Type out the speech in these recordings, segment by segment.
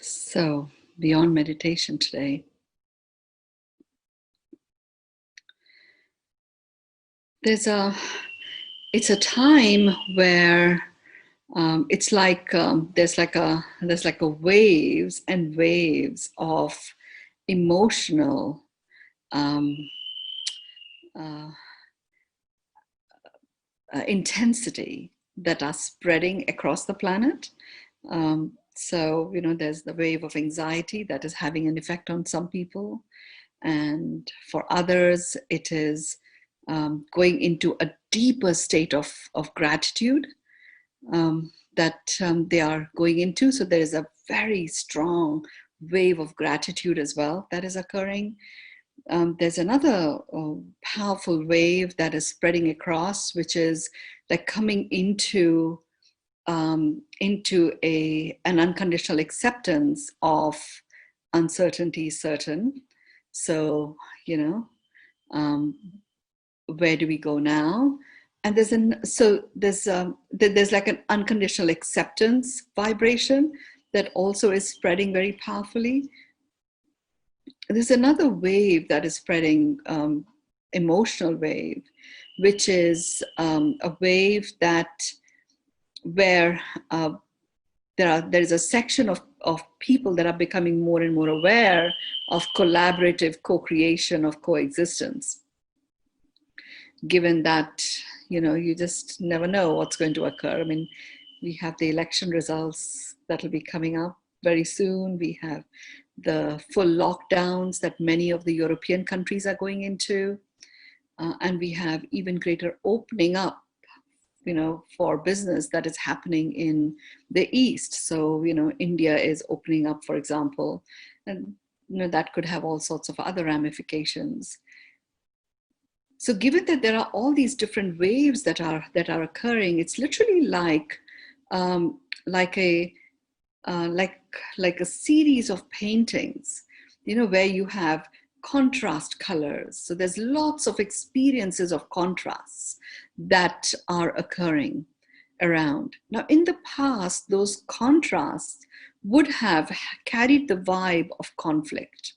So, beyond meditation today, it's a time where it's like there's like a waves and waves of emotional um, uh, intensity that are spreading across the planet. So, there's the wave of anxiety that is having an effect on some people. And for others, it is going into a deeper state of gratitude that they are going into. So there is a very strong wave of gratitude as well that is occurring. There's another powerful wave that is spreading across, which is like coming into an unconditional acceptance of uncertainty certain. So, um, where do we go now? And there's like an unconditional acceptance vibration that also is spreading very powerfully. There's another wave that is spreading, emotional wave, which is a wave where there is a section of people that are becoming more and more aware of collaborative co-creation of coexistence. Given that, you just never know what's going to occur. I mean, we have the election results that will be coming up very soon. We have the full lockdowns that many of the European countries are going into. And we have even greater opening up, for business that is happening in the East. So, India is opening up, for example, and, that could have all sorts of other ramifications. So given that there are all these different waves that are occurring, it's literally like a series of paintings, where you have contrast colors. So there's lots of experiences of contrasts that are occurring around. Now, in the past, those contrasts would have carried the vibe of conflict.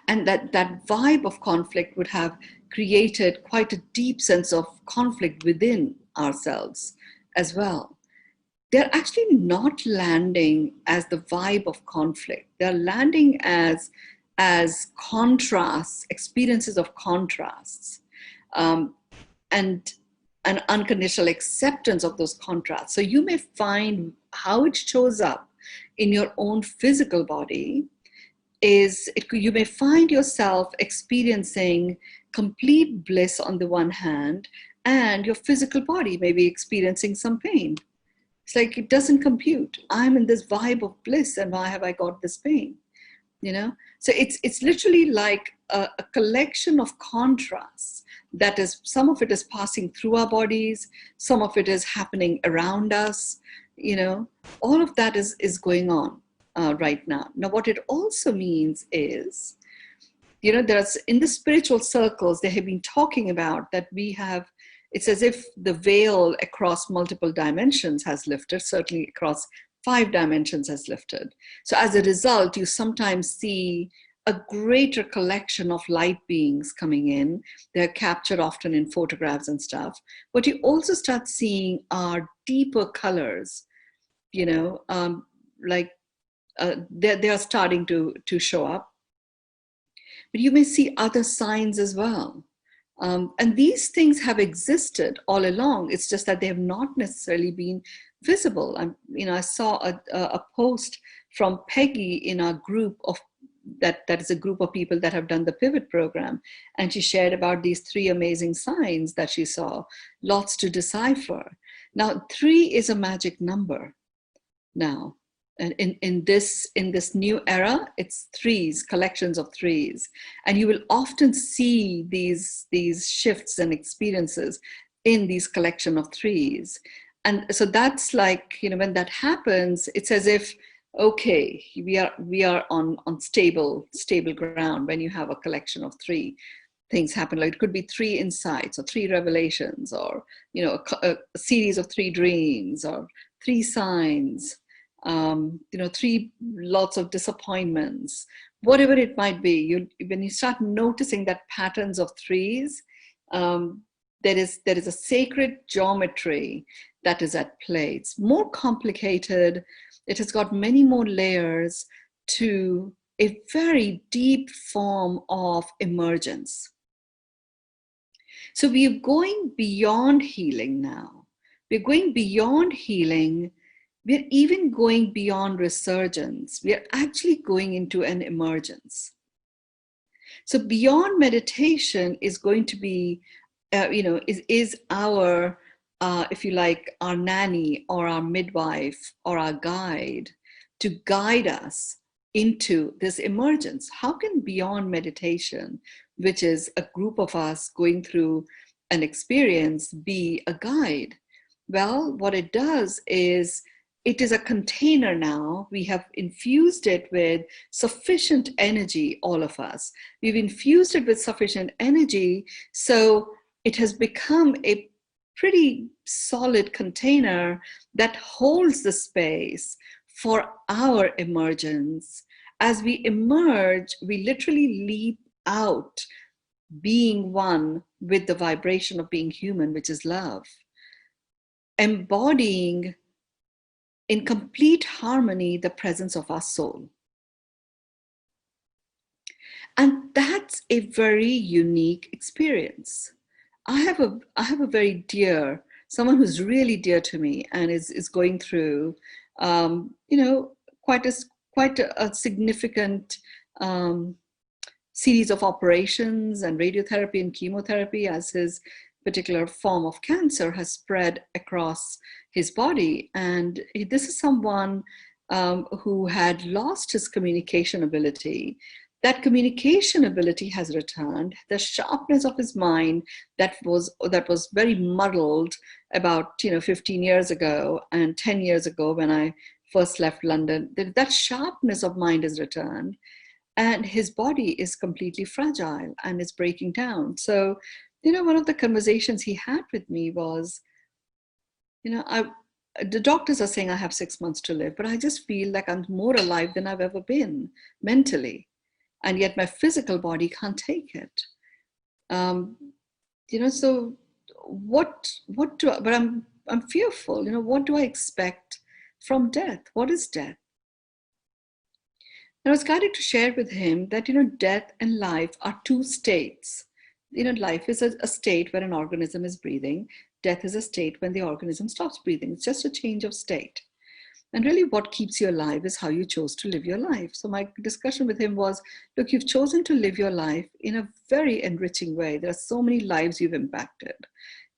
And that vibe of conflict would have created quite a deep sense of conflict within ourselves as well. They're actually not landing as the vibe of conflict. They're landing as contrasts, experiences of contrasts, and an unconditional acceptance of those contrasts. So you may find how it shows up in your own physical body you may find yourself experiencing complete bliss on the one hand, and your physical body may be experiencing some pain. It's like it doesn't compute. I'm in this vibe of bliss, and why have I got this pain? So it's literally like a collection of contrasts that is, some of it is passing through our bodies, some of it is happening around us. All of that is going on right now. Now, what it also means is, there's in the spiritual circles, they have been talking about that it's as if the veil across multiple dimensions has lifted, certainly across 5 dimensions has lifted. So as a result, you sometimes see a greater collection of light beings coming in. They're captured often in photographs and stuff. What you also start seeing are deeper colors, like they are starting to show up. But you may see other signs as well. And these things have existed all along. It's just that they have not necessarily been visible. I saw a post from Peggy in our group that is a group of people that have done the Pivot program. And she shared about these 3 amazing signs that she saw, lots to decipher. Now, 3 is a magic number now. And in this new era, it's 3s, collections of 3s. And you will often see these shifts and experiences in these collection of 3s. And so that's like, when that happens, it's as if, okay, we are on stable ground when you have a collection of 3 things happen. Like it could be 3 insights or 3 revelations, or, a series of 3 dreams or 3 signs. three lots of disappointments, whatever it might be. When you start noticing that patterns of threes, there is a sacred geometry that is at play. It's more complicated. It has got many more layers to a very deep form of emergence. So we are going beyond healing now. We're going beyond healing. We're even going beyond resurgence. We are actually going into an emergence. So beyond meditation is going to be, is our, if you like, our nanny or our midwife or our guide to guide us into this emergence. How can beyond meditation, which is a group of us going through an experience, be a guide? Well, what it does is it is a container now. We have infused it with sufficient energy, all of us. We've infused it with sufficient energy, so it has become a pretty solid container that holds the space for our emergence. As we emerge, we literally leap out, being one with the vibration of being human, which is love, embodying in complete harmony the presence of our soul. And that's a very unique experience. I have a very dear, someone who's really dear to me and is going through, quite a significant series of operations and radiotherapy and chemotherapy, as his particular form of cancer has spread across his body. And this is someone who had lost his communication ability. That communication ability has returned. The sharpness of his mind that was very muddled about 15 years ago and 10 years ago when I first left London, that sharpness of mind has returned, and his body is completely fragile and is breaking down. So, one of the conversations he had with me was, the doctors are saying I have 6 months to live, but I just feel like I'm more alive than I've ever been mentally. And yet my physical body can't take it. So but I'm fearful, what do I expect from death? What is death? And I was guided to share with him that, death and life are two states. Life is a state where an organism is breathing. Death is a state when the organism stops breathing. It's just a change of state. And really what keeps you alive is how you chose to live your life. So my discussion with him was, look, you've chosen to live your life in a very enriching way. There are so many lives you've impacted,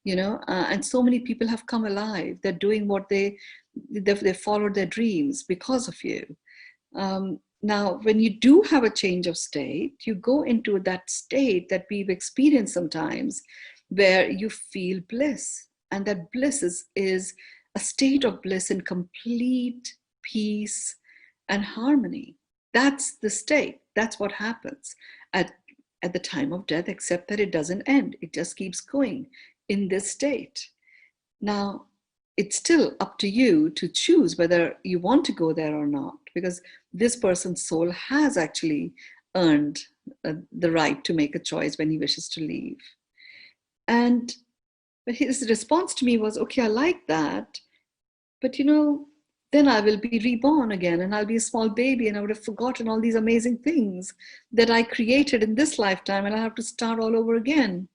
and so many people have come alive. They're doing what they followed their dreams because of you. Now, when you do have a change of state, you go into that state that we've experienced sometimes where you feel bliss. And that bliss is a state of bliss in complete peace and harmony. That's the state. That's what happens at the time of death, except that it doesn't end. It just keeps going in this state. Now, it's still up to you to choose whether you want to go there or not, because this person's soul has actually earned the right to make a choice when he wishes to leave. And his response to me was, okay, I like that, but then I will be reborn again and I'll be a small baby and I would have forgotten all these amazing things that I created in this lifetime and I'll have to start all over again.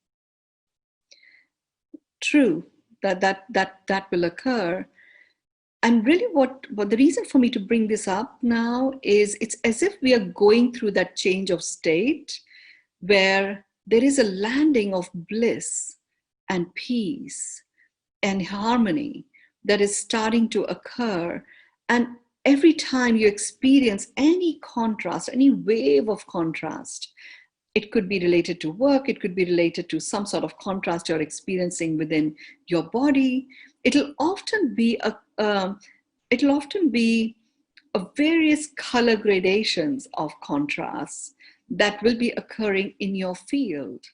True, that will occur. And really what the reason for me to bring this up now is it's as if we are going through that change of state where there is a landing of bliss and peace and harmony that is starting to occur. And every time you experience any contrast, any wave of contrast, it could be related to work, it could be related to some sort of contrast you're experiencing within your body. It'll often be a various color gradations of contrasts that will be occurring in your field.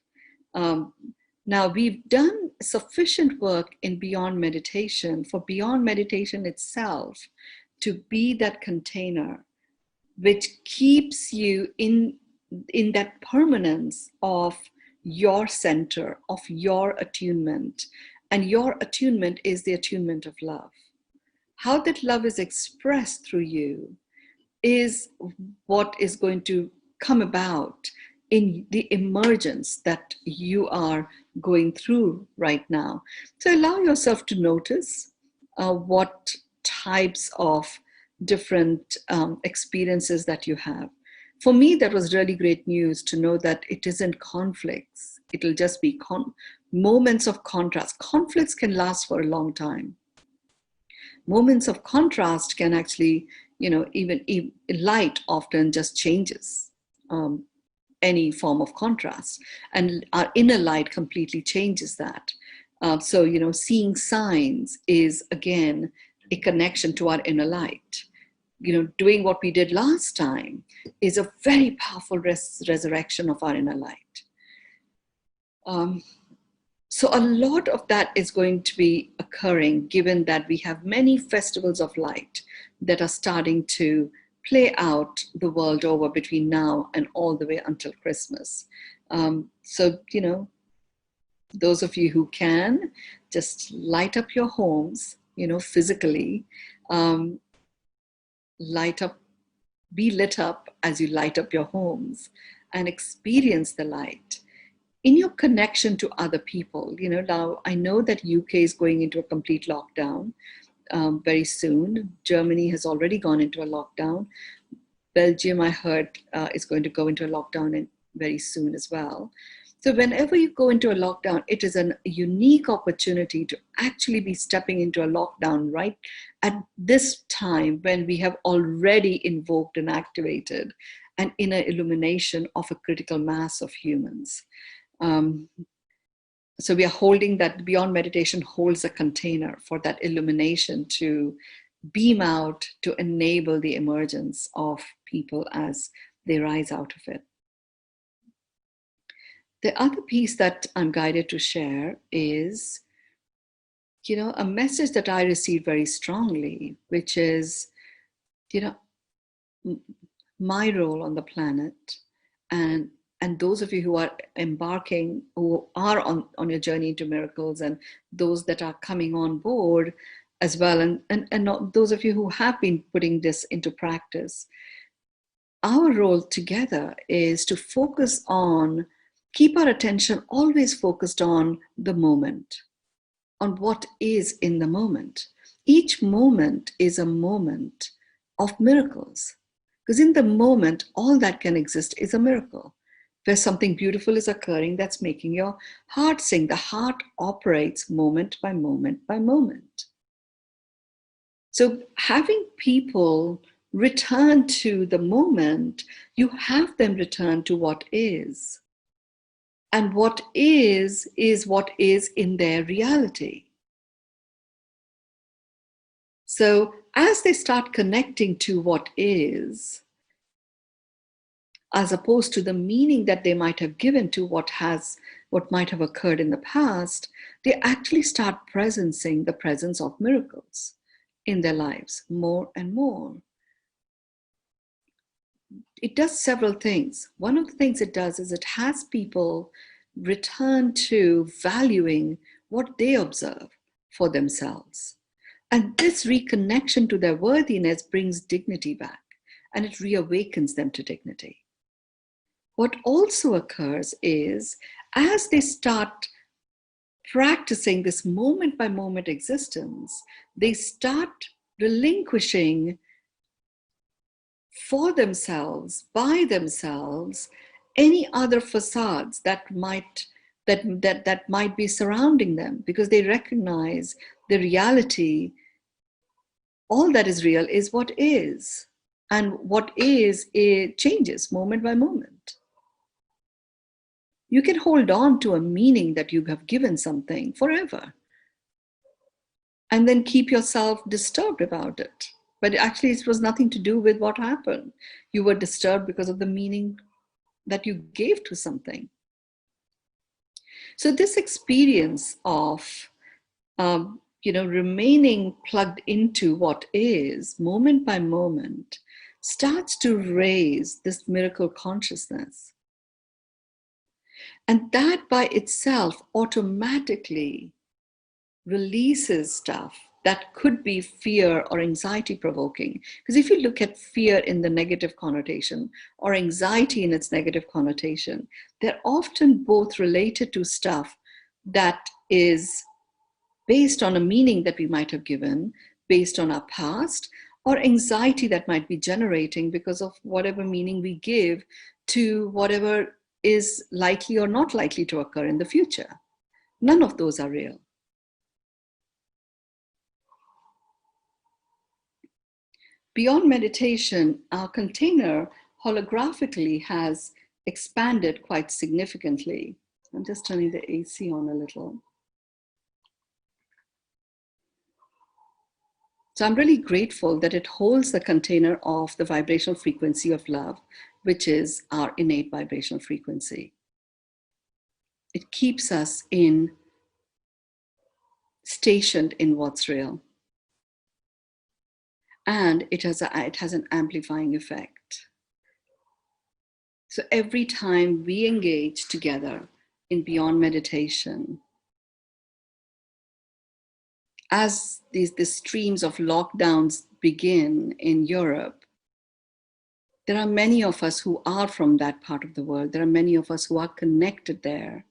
Now, we've done sufficient work in Beyond Meditation for Beyond Meditation itself to be that container which keeps you in that permanence of your center, of your attunement. And your attunement is the attunement of love. How that love is expressed through you is what is going to come about in the emergence that you are going through right now. So allow yourself to notice what types of different experiences that you have. For me, that was really great news to know that it isn't conflicts. It'll just be moments of contrast. Conflicts can last for a long time. Moments of contrast can actually, even light often just changes any form of contrast, and our inner light completely changes that. So, seeing signs is again a connection to our inner light. Doing what we did last time is a very powerful resurrection of our inner light. So a lot of that is going to be occurring, given that we have many festivals of light that are starting to play out the world over between now and all the way until Christmas. So, those of you who can, just light up your homes, physically, be lit up as you light up your homes and experience the light. In your connection to other people, now I know that UK is going into a complete lockdown very soon. Germany has already gone into a lockdown. Belgium, I heard, is going to go into a lockdown very soon as well. So whenever you go into a lockdown, it is a unique opportunity to actually be stepping into a lockdown right at this time when we have already invoked and activated an inner illumination of a critical mass of humans. So we are holding that. Beyond Meditation holds a container for that illumination to beam out, to enable the emergence of people as they rise out of it. The other piece that I'm guided to share is, a message that I received very strongly, which is, my role on the planet, and those of you who are embarking, who are on your journey into miracles, and those that are coming on board as well, and those of you who have been putting this into practice. Our role together is to keep our attention always focused on the moment, on what is in the moment. Each moment is a moment of miracles, because in the moment, all that can exist is a miracle, where something beautiful is occurring that's making your heart sing. The heart operates moment by moment by moment. So having people return to the moment, you have them return to what is. And what is what is in their reality. So as they start connecting to what is, as opposed to the meaning that they might have given to what might have occurred in the past, they actually start presencing the presence of miracles in their lives more and more. It does several things. One of the things it does is it has people return to valuing what they observe for themselves. And this reconnection to their worthiness brings dignity back, and it reawakens them to dignity. What also occurs is, as they start practicing this moment by moment existence, they start relinquishing for themselves, by themselves, any other facades that might be surrounding them, because they recognize the reality. All that is real is what is, and what is, it changes moment by moment. You can hold on to a meaning that you have given something forever, and then keep yourself disturbed about it. But actually, it was nothing to do with what happened. You were disturbed because of the meaning that you gave to something. So this experience of remaining plugged into what is, moment by moment, starts to raise this miracle consciousness. And that by itself automatically releases stuff that could be fear or anxiety provoking. Because if you look at fear in the negative connotation or anxiety in its negative connotation, they're often both related to stuff that is based on a meaning that we might have given, based on our past, or anxiety that might be generating because of whatever meaning we give to whatever is likely or not likely to occur in the future. None of those are real. Beyond meditation, our container holographically has expanded quite significantly. I'm just turning the AC on a little. So I'm really grateful that it holds the container of the vibrational frequency of love, which is our innate vibrational frequency. It keeps us stationed in what's real. And it has an amplifying effect. So every time we engage together in Beyond Meditation, as these streams of lockdowns begin in Europe, there are many of us who are from that part of the world. There are many of us who are connected there.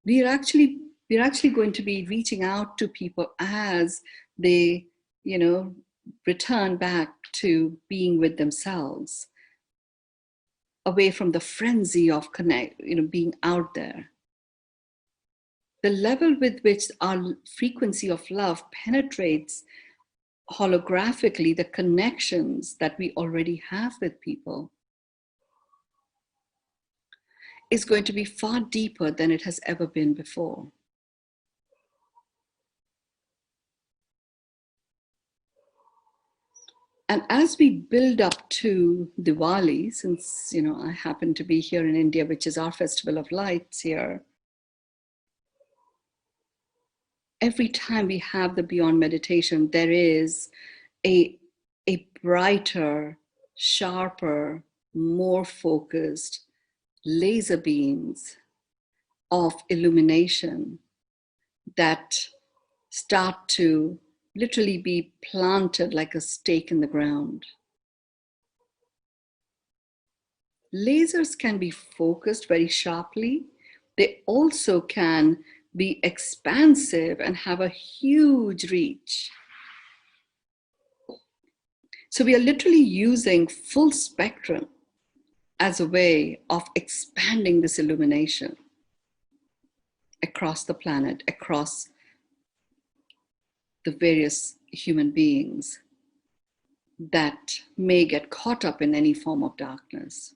We're actually going to be reaching out to people as they, return back to being with themselves, away from the frenzy of being out there. The level with which our frequency of love penetrates holographically the connections that we already have with people is going to be far deeper than it has ever been before. And as we build up to Diwali, since I happen to be here in India, which is our festival of lights here, every time we have the Beyond Meditation, there is a brighter, sharper, more focused laser beams of illumination that start to literally be planted like a stake in the ground. Lasers can be focused very sharply. They also can be expansive and have a huge reach. So we are literally using full spectrum as a way of expanding this illumination across the planet, across the various human beings that may get caught up in any form of darkness.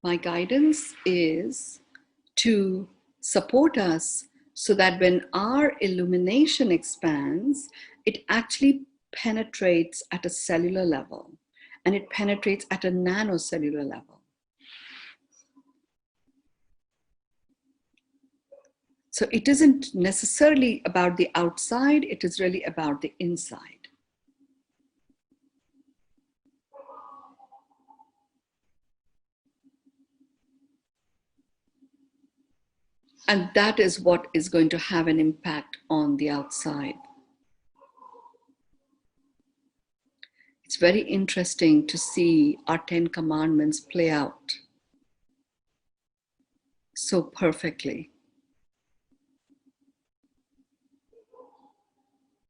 My guidance is to support us so that when our illumination expands, it actually penetrates at a cellular level, and it penetrates at a nanocellular level. So it isn't necessarily about the outside, it is really about the inside. And that is what is going to have an impact on the outside. It's very interesting to see our 10 commandments play out so perfectly.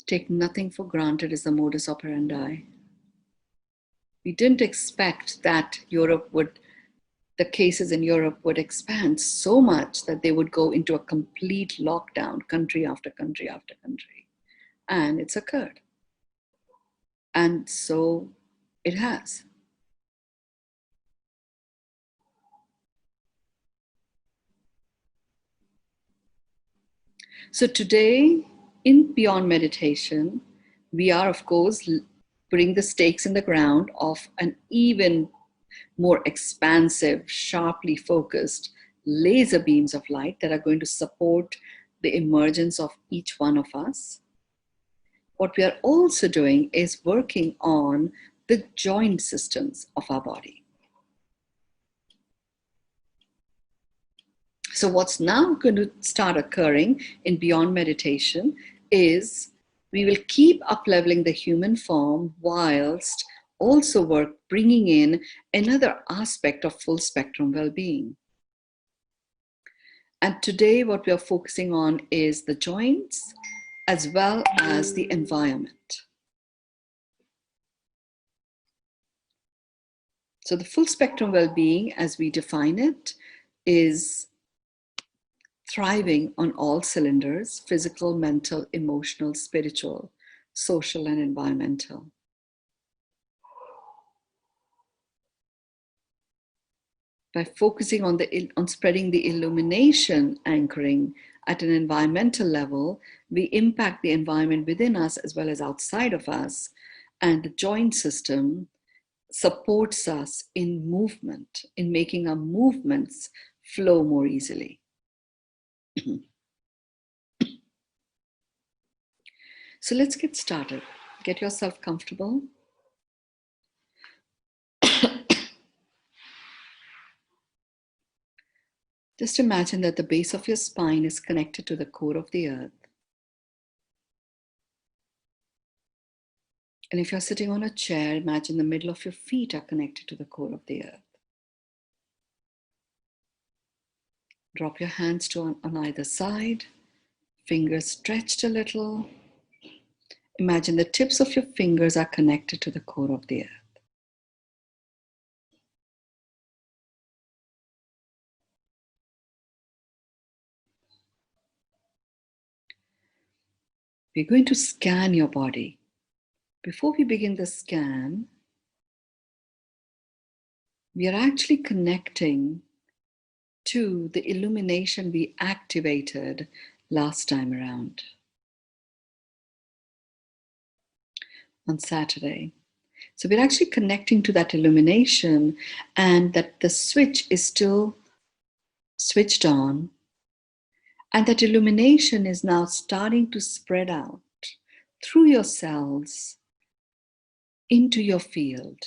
Take nothing for granted is the modus operandi. We didn't expect that the cases in Europe would expand so much that they would go into a complete lockdown, country after country after country. And it's occurred. And so it has. So today, in Beyond Meditation, we are, of course, putting the stakes in the ground of an even more expansive, sharply focused laser beams of light that are going to support the emergence of each one of us. What we are also doing is working on the joint systems of our body. So what's now going to start occurring in Beyond Meditation is we will keep up-leveling the human form whilst also bringing in another aspect of full spectrum well-being. And today what we are focusing on is the joints as well as the environment. So the full spectrum well-being, as we define it, is thriving on all cylinders: physical, mental, emotional, spiritual, social, and environmental. By focusing on spreading the illumination anchoring at an environmental level, we impact the environment within us as well as outside of us, and the joint system supports us in movement, in making our movements flow more easily. So let's get started. Get yourself comfortable. Just imagine that the base of your spine is connected to the core of the earth. And if you're sitting on a chair, imagine the middle of your feet are connected to the core of the earth. Drop your hands on either side, fingers stretched a little. Imagine the tips of your fingers are connected to the core of the earth. We're going to scan your body. Before we begin the scan, we are actually connecting to the illumination we activated last time around on Saturday. So we're actually connecting to that illumination, and that the switch is still switched on, and that illumination is now starting to spread out through your cells into your field.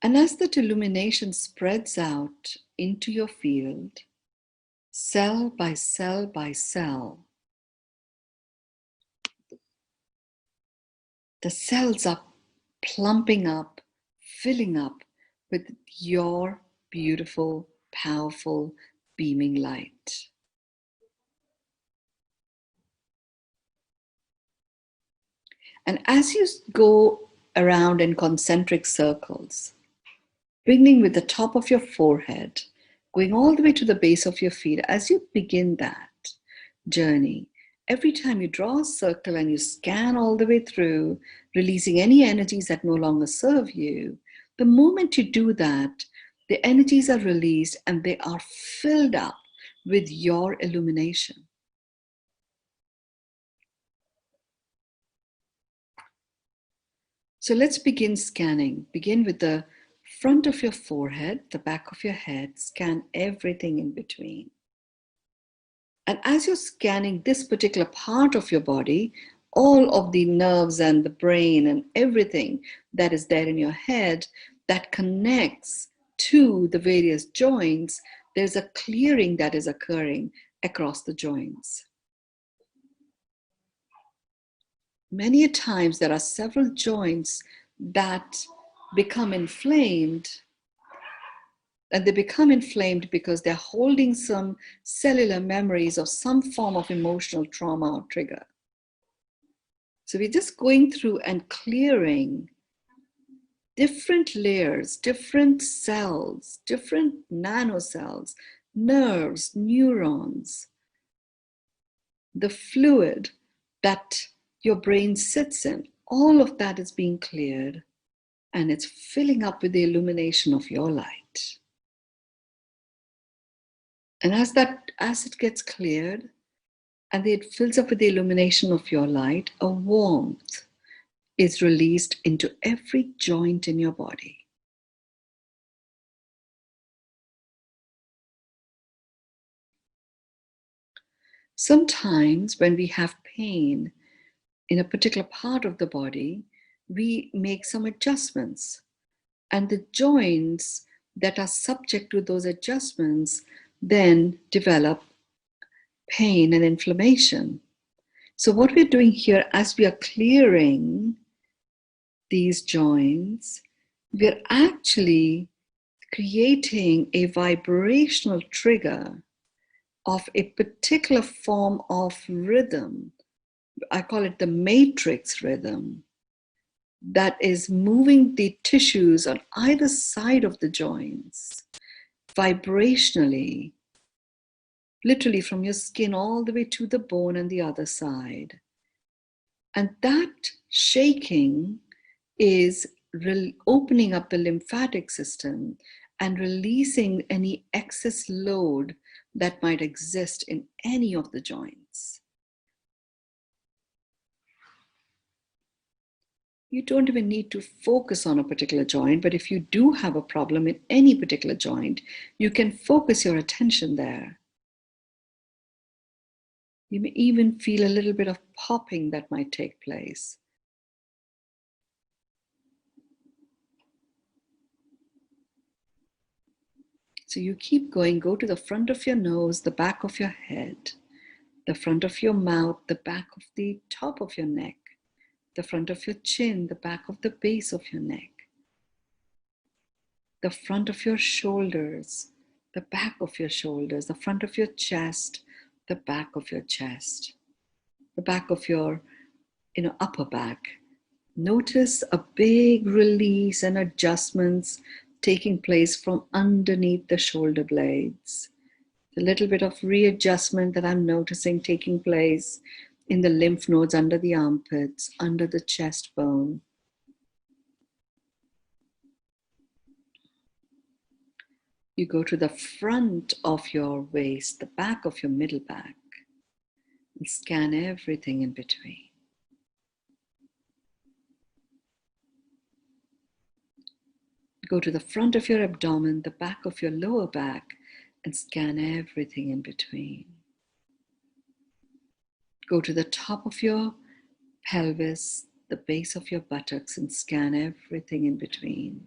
And as that illumination spreads out into your field, cell by cell by cell, the cells are plumping up, filling up with your beautiful, powerful, beaming light. And as you go around in concentric circles, beginning with the top of your forehead, going all the way to the base of your feet, as you begin that journey, every time you draw a circle and you scan all the way through, releasing any energies that no longer serve you, the moment you do that, the energies are released and they are filled up with your illumination. So let's begin scanning. Begin with the front of your forehead, the back of your head, scan everything in between. And as you're scanning this particular part of your body, all of the nerves and the brain and everything that is there in your head that connects to the various joints, there's a clearing that is occurring across the joints. Many a times there are several joints that become inflamed, and they become inflamed because they're holding some cellular memories of some form of emotional trauma or trigger. So we're just going through and clearing different layers, different cells, different nanocells, nerves, neurons, the fluid that your brain sits in. All of that is being cleared, and it's filling up with the illumination of your light. And as it gets cleared and it fills up with the illumination of your light, a warmth is released into every joint in your body. Sometimes when we have pain in a particular part of the body, we make some adjustments, and the joints that are subject to those adjustments then develop pain and inflammation. So what we're doing here, as we are clearing these joints, we're actually creating a vibrational trigger of a particular form of rhythm. I call it the matrix rhythm, that is moving the tissues on either side of the joints vibrationally, literally from your skin all the way to the bone and the other side. And that shaking is opening up the lymphatic system and releasing any excess load that might exist in any of the joints. You don't even need to focus on a particular joint, but if you do have a problem in any particular joint, you can focus your attention there. You may even feel a little bit of popping that might take place. So you keep going, go to the front of your nose, the back of your head, the front of your mouth, the back of the top of your neck, the front of your chin, the back of the base of your neck, the front of your shoulders, the back of your shoulders, the front of your chest, the back of your chest, the back of your upper back. Notice a big release and adjustments taking place from underneath the shoulder blades. A little bit of readjustment that I'm noticing taking place in the lymph nodes under the armpits, under the chest bone. You go to the front of your waist, the back of your middle back, and scan everything in between. Go to the front of your abdomen, the back of your lower back, and scan everything in between. Go to the top of your pelvis, the base of your buttocks, and scan everything in between.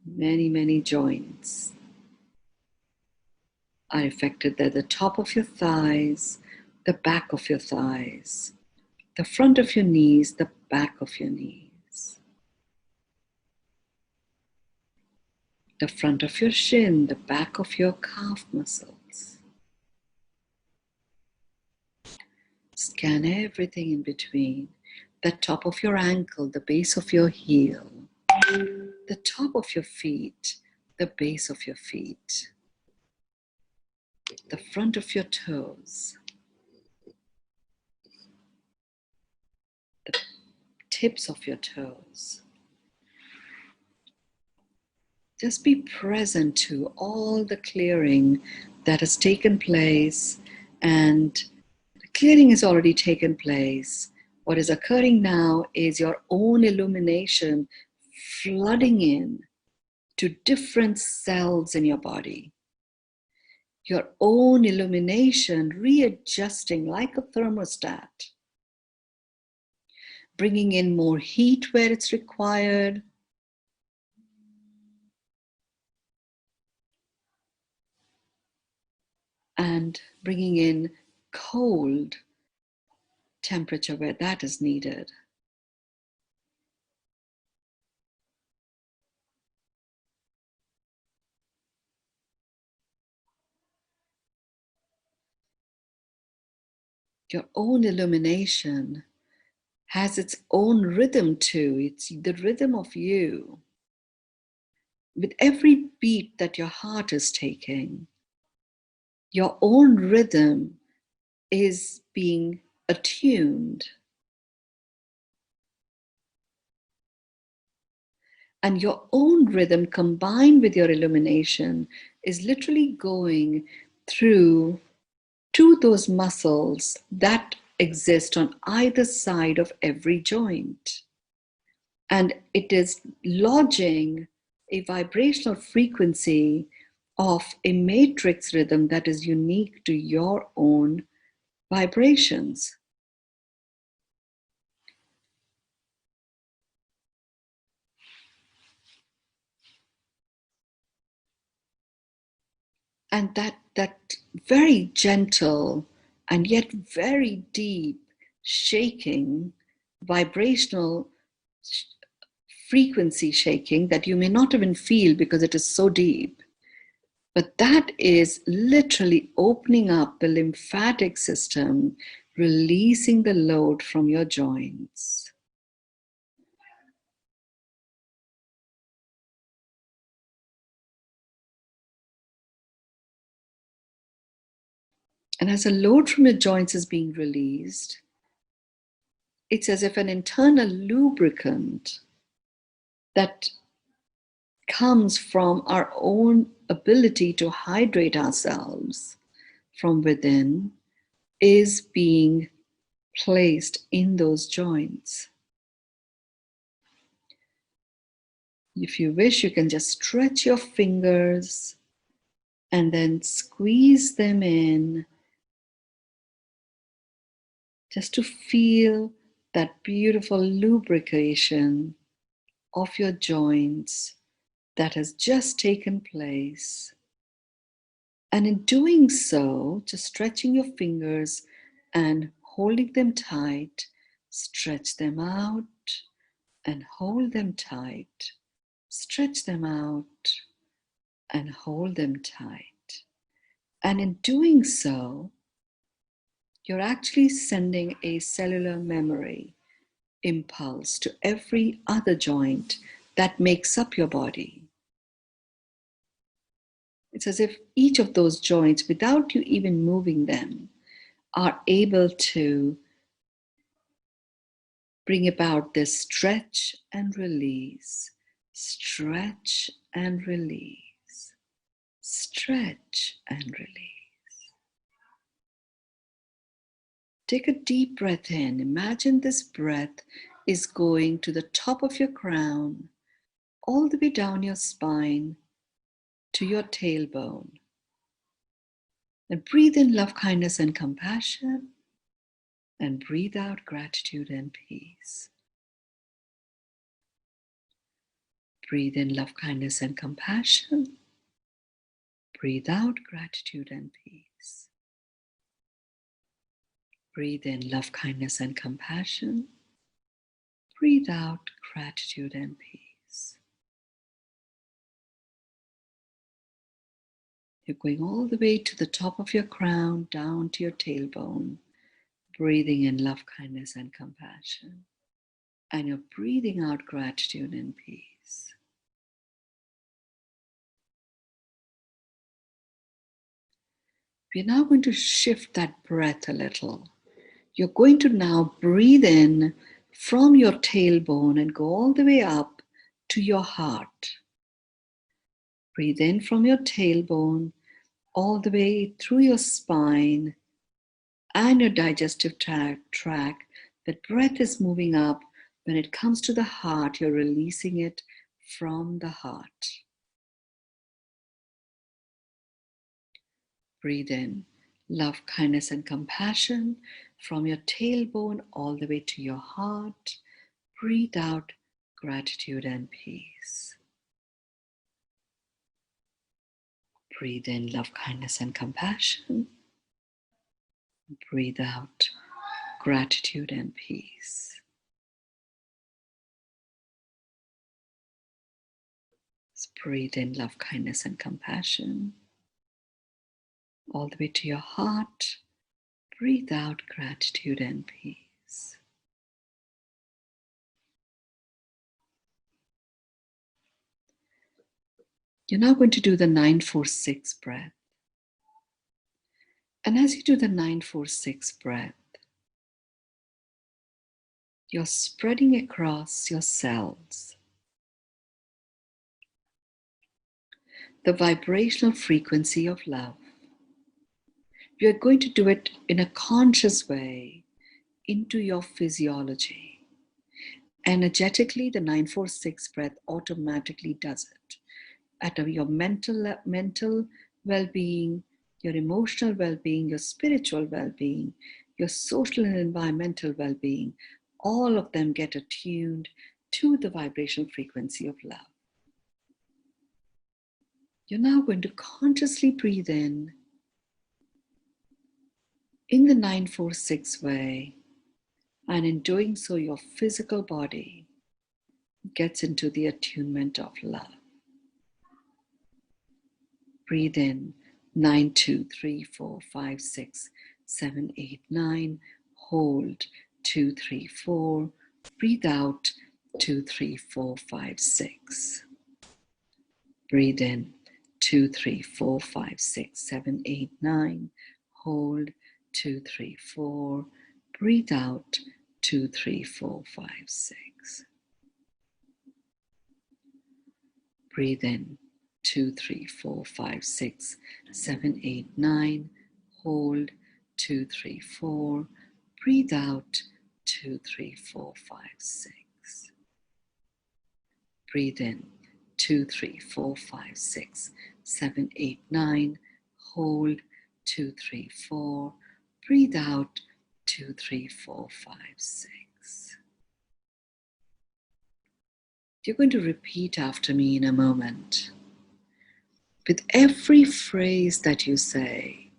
Many, many joints are affected there. The top of your thighs, the back of your thighs, the front of your knees, the back of your knees, the front of your shin, the back of your calf muscles. Scan everything in between. The top of your ankle, the base of your heel, the top of your feet, the base of your feet, the front of your toes, the tips of your toes. Just be present to all the clearing that has taken place, and the clearing has already taken place. What is occurring now is your own illumination flooding in to different cells in your body. Your own illumination readjusting like a thermostat, bringing in more heat where it's required, and bringing in cold temperature where that is needed. Your own illumination has its own rhythm too. It's the rhythm of you. With every beat that your heart is taking, your own rhythm is being attuned. And your own rhythm combined with your illumination is literally going through to those muscles that exist on either side of every joint. And it is lodging a vibrational frequency of a matrix rhythm that is unique to your own vibrations. And that very gentle and yet very deep shaking, vibrational frequency shaking that you may not even feel because it is so deep. But that is literally opening up the lymphatic system, releasing the load from your joints. And as the load from your joints is being released, it's as if an internal lubricant that comes from our own ability to hydrate ourselves from within is being placed in those joints. If you wish, you can just stretch your fingers and then squeeze them in just to feel that beautiful lubrication of your joints that has just taken place. And in doing so, just stretching your fingers and holding them tight, stretch them out and hold them tight, stretch them out and hold them tight. And in doing so, you're actually sending a cellular memory impulse to every other joint that makes up your body. It's as if each of those joints, without you even moving them, are able to bring about this stretch and release, stretch and release, stretch and release. Take a deep breath in. Imagine this breath is going to the top of your crown, all the way down your spine to your tailbone. And breathe in love, kindness, and compassion. And breathe out gratitude and peace. Breathe in love, kindness, and compassion. Breathe out gratitude and peace. Breathe in love, kindness, and compassion. Breathe out gratitude and peace. You're going all the way to the top of your crown, down to your tailbone, breathing in love, kindness, and compassion. And you're breathing out gratitude and peace. We're now going to shift that breath a little. You're going to now breathe in from your tailbone and go all the way up to your heart. Breathe in from your tailbone all the way through your spine and your digestive tract. That breath is moving up. When it comes to the heart, you're releasing it from the heart. Breathe in love, kindness, and compassion from your tailbone all the way to your heart. Breathe out gratitude and peace. Breathe in love, kindness, and compassion. Breathe out gratitude and peace. Breathe in love, kindness, and compassion all the way to your heart. Breathe out gratitude and peace. You're now going to do the 946 breath. And as you do the 946 breath, you're spreading across your cells the vibrational frequency of love. You're going to do it in a conscious way into your physiology. Energetically, the 946 breath automatically does it. at your mental well-being, your emotional well-being, your spiritual well-being, your social and environmental well-being, all of them get attuned to the vibrational frequency of love. You're now going to consciously breathe in the 946 way, and in doing so, your physical body gets into the attunement of love. Breathe in 9, 2, 3, 4, 5, 6, 7, 8, 9. Hold 2, 3, 4. Breathe out 2, 3, 4, 5, 6. Breathe in 2, 3, 4, 5, 6, 7, 8, 9. Hold 2, 3, 4. Breathe out 2, 3, 4, 5, 6. Breathe in 2, 3, 4, 5, 6, 7, 8, 9. Hold 2, 3, 4. Breathe out 2, 3, 4, 5, 6. Breathe in 2, 3, 4, 5, 6, 7, 8, 9. Hold 2, 3, 4. Breathe out 2, 3, 4, 5, 6. You're going to repeat after me in a moment. With every phrase that you say,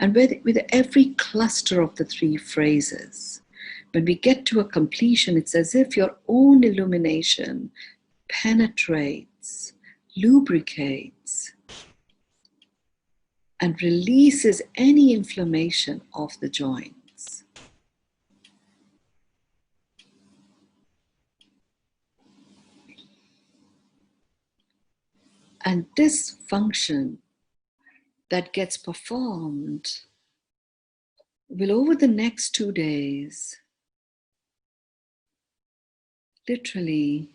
and with every cluster of the three phrases, when we get to a completion, it's as if your own illumination penetrates, lubricates, and releases any inflammation of the joints. And this function that gets performed will, over the next 2 days, literally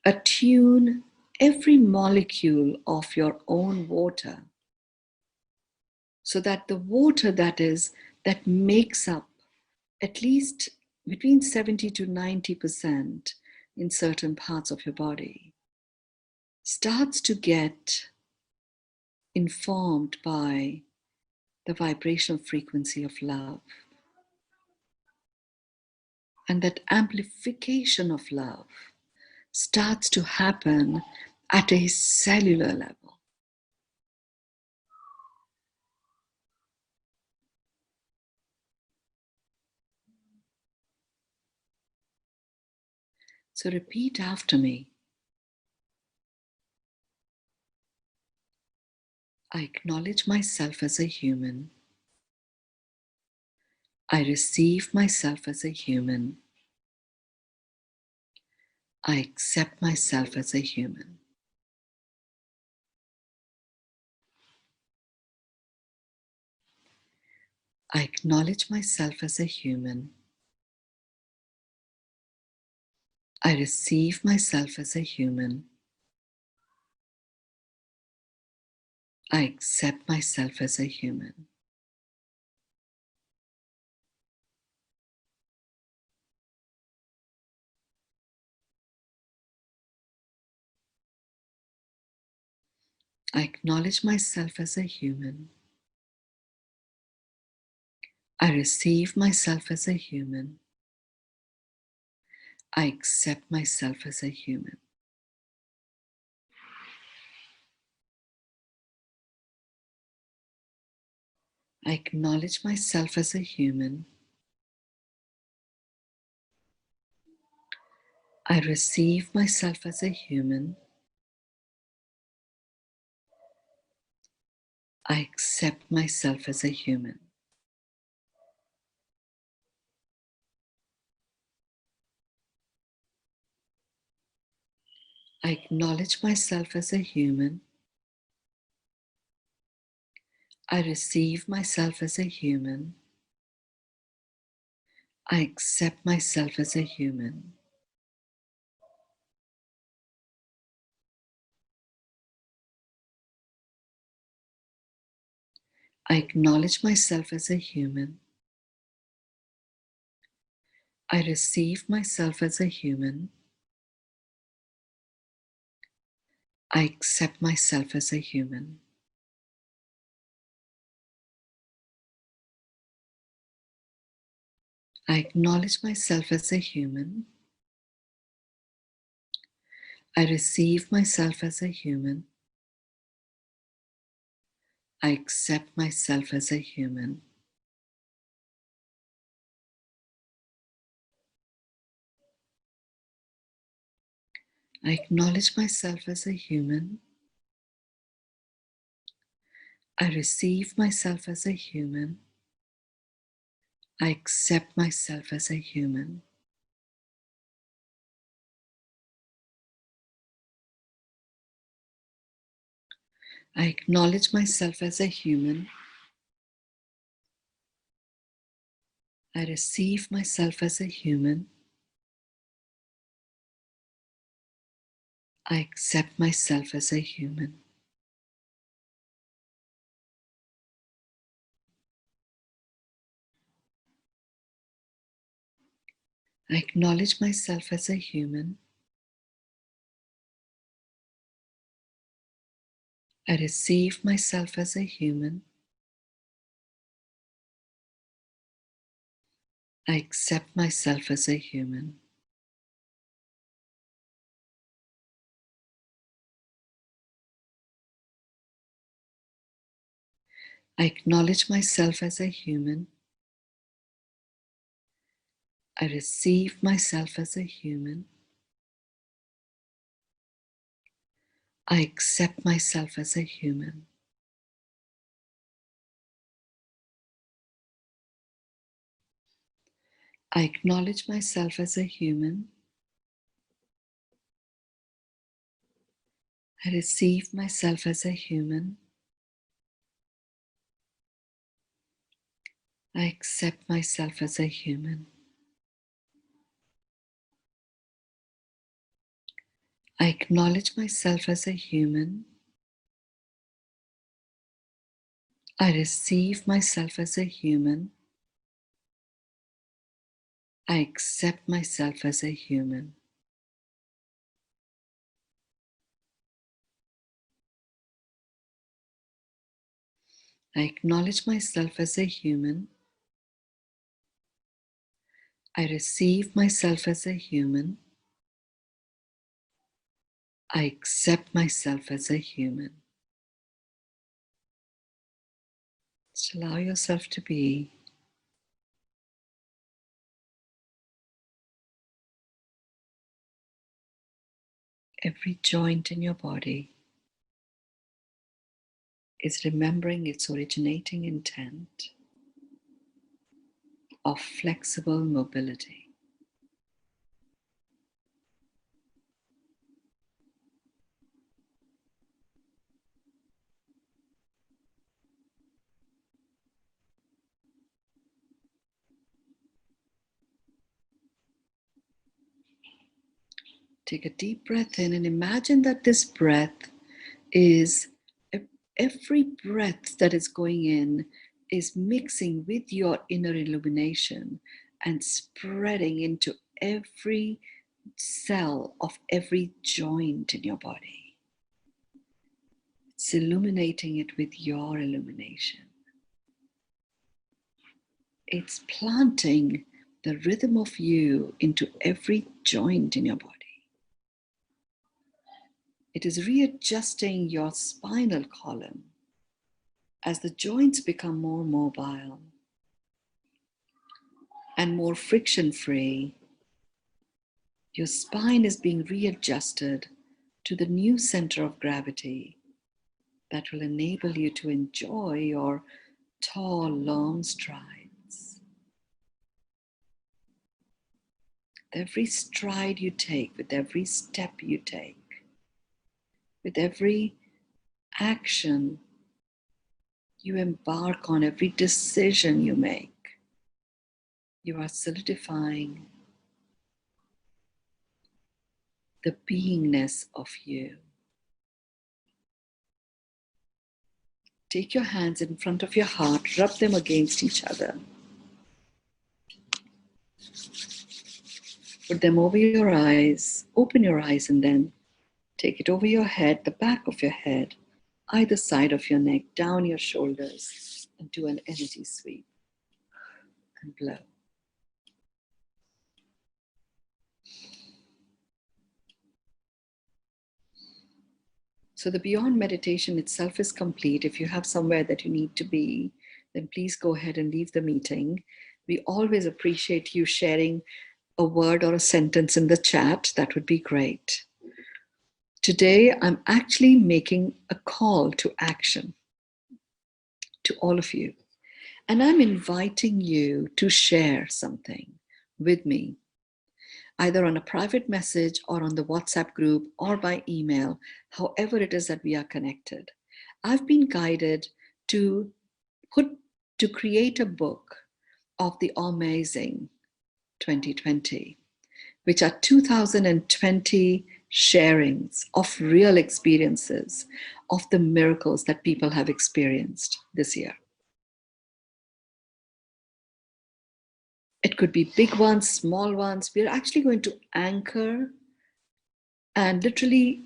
attune every molecule of your own water, so that the water that makes up at least between 70 to 90% in certain parts of your body starts to get informed by the vibrational frequency of love. And that amplification of love starts to happen at a cellular level. So repeat after me. I acknowledge myself as a human. I receive myself as a human. I accept myself as a human. I acknowledge myself as a human. I receive myself as a human. I accept myself as a human. I acknowledge myself as a human. I receive myself as a human. I accept myself as a human. I acknowledge myself as a human. I receive myself as a human. I accept myself as a human. I acknowledge myself as a human. I receive myself as a human. I accept myself as a human. I acknowledge myself as a human. I receive myself as a human. I accept myself as a human. I acknowledge myself as a human. I receive myself as a human. I accept myself as a human. I acknowledge myself as a human. I receive myself as a human. I accept myself as a human. I acknowledge myself as a human. I receive myself as a human. I accept myself as a human. I acknowledge myself as a human. I receive myself as a human. I accept myself as a human. I acknowledge myself as a human. I receive myself as a human. I accept myself as a human. I acknowledge myself as a human. I receive myself as a human. I accept myself as a human. I acknowledge myself as a human. I receive myself as a human. I accept myself as a human. I acknowledge myself as a human. I receive myself as a human. I accept myself as a human. Just allow yourself to be. Every joint in your body is remembering its originating intent of flexible mobility. Take a deep breath in and imagine that this breath is every breath that is going in is mixing with your inner illumination and spreading into every cell of every joint in your body. It's illuminating it with your illumination. It's planting the rhythm of you into every joint in your body. It is readjusting your spinal column as the joints become more mobile and more friction-free. Your spine is being readjusted to the new center of gravity that will enable you to enjoy your tall, long strides. Every stride you take, with every step you take, with every action you embark on, every decision you make, you are solidifying the beingness of you. Take your hands in front of your heart, rub them against each other. Put them over your eyes, open your eyes, and then Take it over your head, the back of your head, either side of your neck, down your shoulders, and do an energy sweep and blow. So the beyond meditation itself is complete. If you have somewhere that you need to be, then please go ahead and leave the meeting. We always appreciate you sharing a word or a sentence in the chat. That would be great. Today, I'm actually making a call to action to all of you. And I'm inviting you to share something with me, either on a private message or on the WhatsApp group or by email, however it is that we are connected. I've been guided to create a book of the amazing 2020, which are 2020 sharings of real experiences of the miracles that people have experienced this year. It could be big ones, small ones. We're actually going to anchor and literally,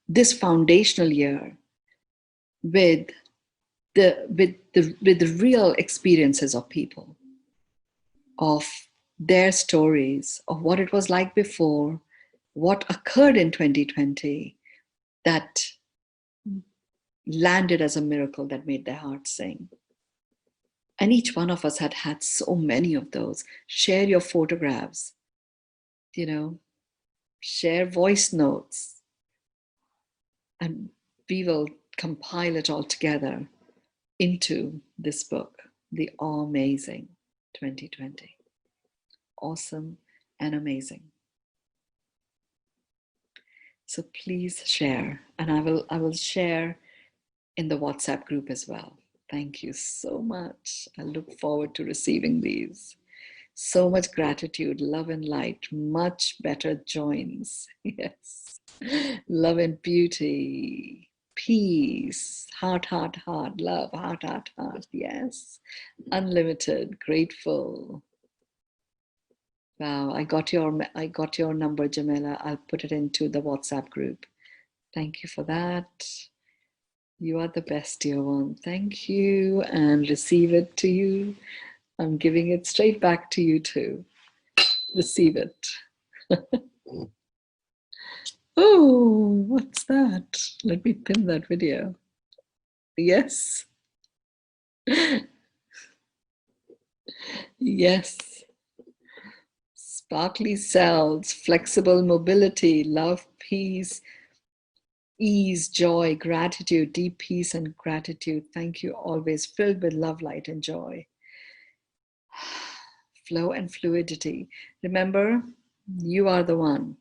this foundational year with the real experiences of people, of their stories, of what it was like before, what occurred in 2020 that landed as a miracle that made their hearts sing. And each one of us had had so many of those. Share your photographs, share voice notes, and we will compile it all together into this book, The Amazing 2020. Awesome and amazing. So please share, and I will share in the WhatsApp group as well. Thank you so much. I look forward to receiving these. So much gratitude, love and light, much better joins. Yes. Love and beauty, peace, heart, heart, heart, love, heart, heart, heart. Yes. Unlimited, grateful. Wow, I got your number, Jamila. I'll put it into the WhatsApp group. Thank you for that. You are the best, dear one. Thank you, and receive it to you. I'm giving it straight back to you too. Receive it. Oh, what's that? Let me pin that video. Yes. Yes. Sparkly cells, flexible mobility, love, peace, ease, joy, gratitude, deep peace and gratitude. Thank you, always filled with love, light, and joy. Flow and fluidity. Remember, you are the one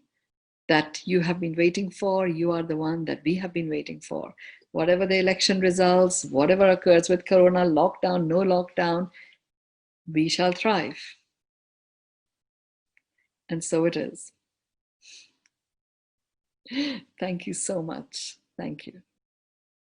that you have been waiting for. You are the one that we have been waiting for. Whatever the election results, whatever occurs with Corona, lockdown, no lockdown, we shall thrive. And so it is. Thank you so much. Thank you.